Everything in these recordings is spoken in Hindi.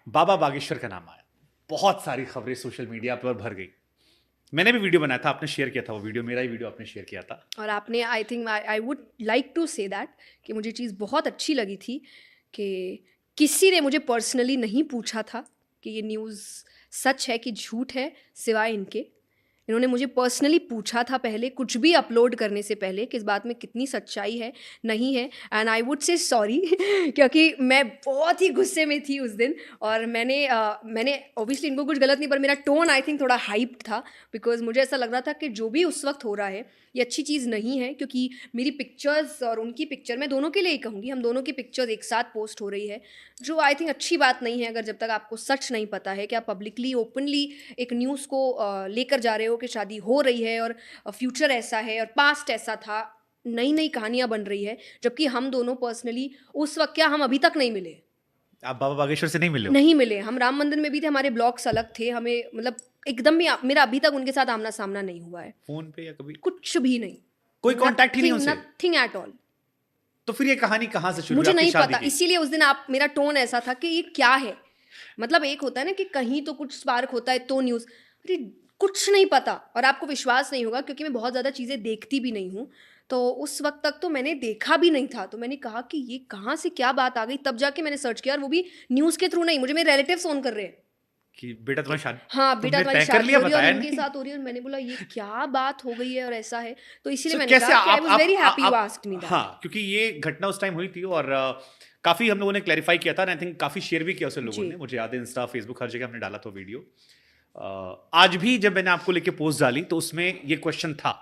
बाबा बागेश्वर का नाम आया, बहुत सारी खबरें सोशल मीडिया पर भर गई। मैंने भी वीडियो बनाया था, आपने शेयर किया था वो वीडियो, मेरा ही वीडियो आपने शेयर किया था। और आपने I think I would like to say that कि मुझे चीज़ बहुत अच्छी लगी थी कि किसी ने मुझे पर्सनली नहीं पूछा था कि ये न्यूज़ सच है कि झूठ है, सिवाय इनके। इन्होंने मुझे पर्सनली पूछा था पहले, कुछ भी अपलोड करने से पहले, कि इस बात में कितनी सच्चाई है, नहीं है। And I would say sorry क्योंकि मैं बहुत ही गुस्से में थी उस दिन। और मैंने ऑब्वियसली इनको कुछ गलत नहीं, पर मेरा टोन आई थिंक थोड़ा हाइप था, बिकॉज मुझे ऐसा लग रहा था कि जो भी उस वक्त हो रहा है ये अच्छी चीज़ नहीं है। क्योंकि मेरी पिक्चर्स और उनकी पिक्चर, मैं दोनों के लिए ही कहूँगी, हम दोनों की पिक्चर्स एक साथ पोस्ट हो रही है, जो आई थिंक अच्छी बात नहीं है। अगर जब तक आपको सच नहीं पता है कि आप पब्लिकली ओपनली एक न्यूज़ को लेकर जा रहे हो कि शादी हो रही है और फ्यूचर ऐसा है और पास्ट ऐसा था, नई नई कहानियां बन रही है, जबकि हम दोनों पर्सनली उस वक्त, क्या हम अभी तक नहीं मिले? आप बाबा बागेश्वर से नहीं मिले हो? नहीं मिले। हम राम मंदिर में भी थे, हमारे ब्लॉग्स अलग थे, हमें मतलब एकदम भी मेरा अभी तक उनके साथ आमना सामना नहीं हुआ है। फोन पे या कभी? कुछ भी नहीं। कोई कांटेक्ट ही नहीं नथिंग उनसे? Nothing at all. तो फिर ये कहानी कहाँ से शुरू हुई मुझे आपकी नहीं शादी पता, की? इसीलिए उस दिन आप, मेरा टोन ऐसा था कि ये क्या है। मतलब एक होता है ना कि कहीं तो कुछ स्पार्क होता है तो न्यूज़, अरे कुछ नहीं पता। और आपको विश्वास नहीं होगा क्योंकि मैं बहुत ज़्यादा चीज़ें देखती भी नहीं हूँ। तो उस वक्त तक तो मैंने देखा भी नहीं था, तो मैंने कहा कि ये कहाँ से क्या बात आ गई, तब जाके मैंने सर्च किया। और वो भी न्यूज़ के थ्रू नहीं, मुझे मेरे रिलेटिव फ़ोन कर रहे हैं कि बेटा कि तुम्हारी शादी, हाँ बेटा तुमने तुम्हारी तय कर शादी लिया, हो रही है और बताया इनके नहीं? साथ हो रही है। और मैंने बोला ये क्या बात हो गई है और ऐसा है। तो इसीलिए सो मैंने कैसे कहा कि I was very happy you आप आस्क्ड मी दैट। हाँ, क्योंकि ये घटना उस टाइम हुई थी और काफी हम लोगों ने क्लैरिफाई किया था, आई थिंक काफी शेयर भी किया उसे लोगों जी। ने, मुझे याद है इंस्टा फेसबुक हर जगह हमने डाला था वीडियो। आज भी जब मैंने आपको लेके पोस्ट डाली तो उसमें ये क्वेश्चन था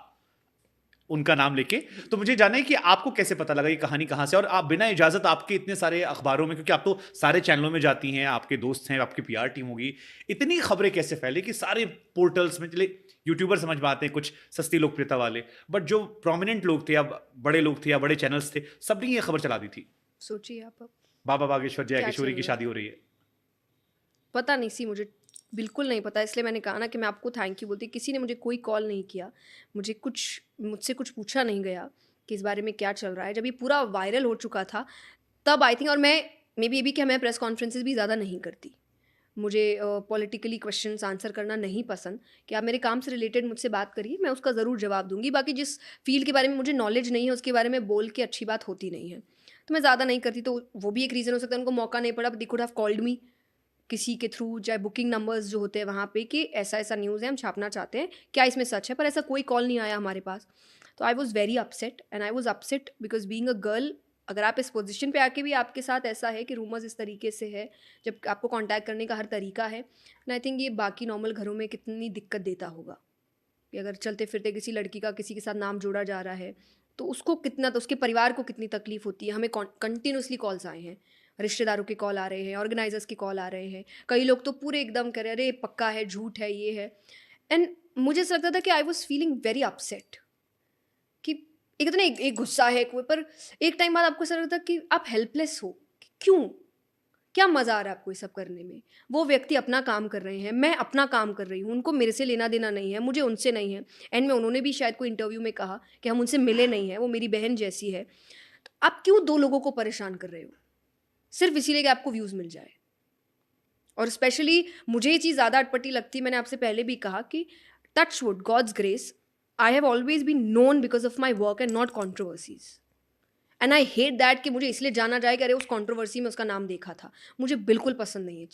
उनका नाम लेके। तो मुझे जानना है कि आपको कैसे पता लगा ये कहानी कहाँ से, और आप बिना इजाजत आपके इतने सारे अखबारों में, क्योंकि आप तो सारे चैनलों में जाती हैं, आपके दोस्त हैं, आपकी पीआर टीम होगी, इतनी खबरें कैसे फैले कि सारे पोर्टल्स में चले? यूट्यूबर समझ में आते हैं कुछ सस्ती लोकप्रियता वाले, बट जो प्रोमिनेंट लोग थे या बड़े लोग थे या बड़े चैनल्स थे, सबने ये खबर चला दी थी सोचिए आप अब बाबा बागेश्वर जया क्या चल किशोरी की रहा है। शादी हो रही है। पता नहीं सी मुझे, बिल्कुल नहीं पता। इसलिए मैंने कहा ना कि मैं आपको थैंक यू बोलती। किसी ने मुझे कोई कॉल नहीं किया, मुझसे कुछ पूछा नहीं गया कि इस बारे में क्या चल रहा है। जब ये पूरा वायरल हो चुका था तब आई थिंक, और मैं मे बी ये भी कि मैं प्रेस कॉन्फ्रेंसेस भी ज़्यादा नहीं करती। मुझे पॉलिटिकली क्वेश्चंस आंसर करना नहीं पसंद। कि आप मेरे काम से रिलेटेड मुझसे बात करिए, मैं उसका ज़रूर जवाब दूंगी। बाकी जिस फील्ड के बारे में मुझे नॉलेज नहीं है उसके बारे में बोल के अच्छी बात होती नहीं है, तो मैं ज़्यादा नहीं करती। तो वो भी एक रीज़न हो सकता है, उनको मौका नहीं पड़ा। They could have called me किसी के थ्रू, चाहे बुकिंग नंबर्स जो होते हैं वहाँ पे, कि ऐसा ऐसा न्यूज़ है, हम छापना चाहते हैं, क्या इसमें सच है? पर ऐसा कोई कॉल नहीं आया हमारे पास। तो I was very upset, and I was upset because being a girl, अगर आप इस पोजीशन पे आके भी आपके साथ ऐसा है कि रूमर्स इस तरीके से है, जब आपको कांटेक्ट करने का हर तरीका है, एंड आई थिंक ये बाकी नॉर्मल घरों में कितनी दिक्कत देता होगा कि अगर चलते फिरते किसी लड़की का किसी के साथ नाम जोड़ा जा रहा है, तो उसको कितना, तो उसके परिवार को कितनी तकलीफ होती है। हमें कंटिन्यूसली कॉल्स आए हैं, रिश्तेदारों के कॉल आ रहे हैं, ऑर्गेनाइजर्स के कॉल आ रहे हैं। कई लोग तो पूरे एकदम करे, अरे पक्का है, झूठ है, ये है। एंड मुझे ऐसा लगता था कि I was feeling very upset कि एक तो ना, एक गुस्सा है एक, पर एक टाइम बाद आपको ऐसा लगता है कि आप हेल्पलेस हो कि क्यों, क्या मज़ा आ रहा है आपको ये सब करने में? वो व्यक्ति अपना काम कर रहे हैं, मैं अपना काम कर रही हूँ, उनको मेरे से लेना-देना नहीं है, मुझे उनसे नहीं है। एंड में उन्होंने भी शायद कोई इंटरव्यू में कहा कि हम उनसे मिले नहीं हैं, वो मेरी बहन जैसी है। तो आप क्यों 2 लोगों को परेशान कर रहे हो? सिर्फ़ इसीलिए कि आपको व्यूज़ मिल जाए। और स्पेशली मुझे ये चीज़ ज़्यादा अटपटी लगती है, मैंने आपसे पहले भी कहा कि touch wood, God's grace, I have always been known because of my work and not controversies. And I hate that कि मुझे इसलिए जाना जाए कि अरे उस कंट्रोवर्सी में उसका नाम देखा था। मुझे बिल्कुल पसंद नहीं है ये चीज़।